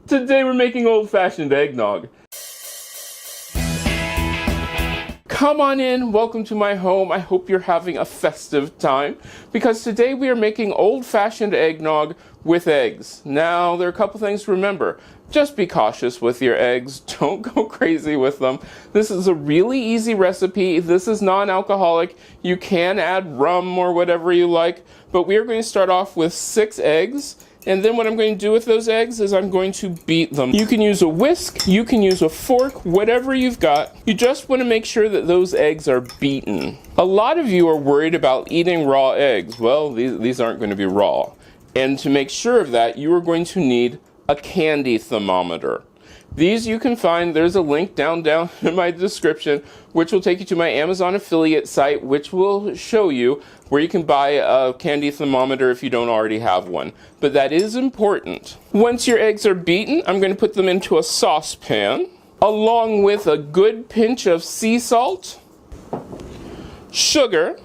Today we're making old-fashioned eggnog. Come on in, welcome to my home. I hope you're having a festive time because today we are making old-fashioned eggnog with eggs. Now, there are a couple things to remember. Just be cautious with your eggs. Don't go crazy with them. This is a really easy recipe. This is non-alcoholic. You can add rum or whatever you like, but we are going to start off with 6 eggs. And then what I'm going to do with those eggs is I'm going to beat them. You can use a whisk, you can use a fork, whatever you've got. You just want to make sure that those eggs are beaten. A lot of you are worried about eating raw eggs. Well, these aren't going to be raw. And to make sure of that, you are going to need a candy thermometer. These you can find, there's a link down in my description, which will take you to my Amazon affiliate site, which will show you where you can buy a candy thermometer if you don't already have one. But that is important. Once your eggs are beaten, I'm going to put them into a saucepan, along with a good pinch of sea salt, sugar,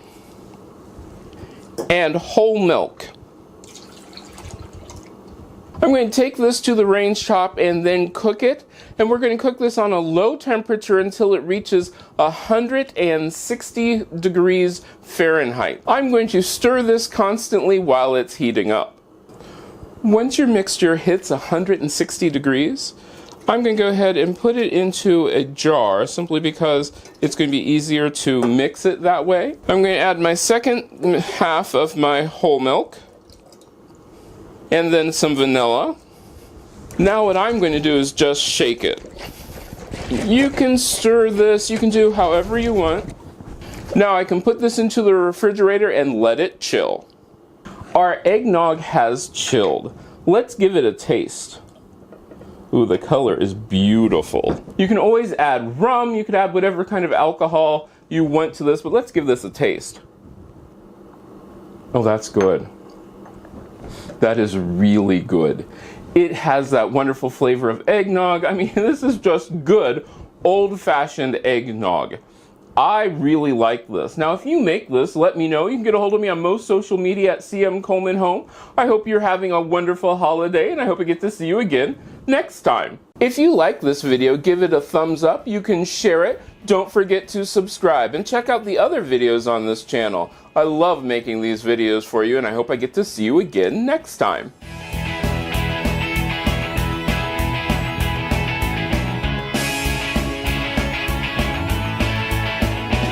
and whole milk. I'm going to take this to the range top and then cook it, and we're going to cook this on a low temperature until it reaches 160 degrees Fahrenheit. I'm going to stir this constantly while it's heating up. Once your mixture hits 160 degrees, I'm going to go ahead and put it into a jar simply because it's going to be easier to mix it that way. I'm going to add my second half of my whole milk, and then some vanilla. Now what I'm going to do is just shake it. You can stir this, you can do however you want. Now I can put this into the refrigerator and let it chill. Our eggnog has chilled. Let's give it a taste. Ooh, the color is beautiful. You can always add rum, you could add whatever kind of alcohol you want to this, but let's give this a taste. Oh, that's good. That is really good. It has that wonderful flavor of eggnog. I mean, this is just good old-fashioned eggnog. I really like this. Now, if you make this, let me know. You can get a hold of me on most social media at CM Coleman Home. I hope you're having a wonderful holiday, and I hope I get to see you again next time. If you like this video, give it a thumbs up. You can share it. Don't forget to subscribe and check out the other videos on this channel. I love making these videos for you, and I hope I get to see you again next time.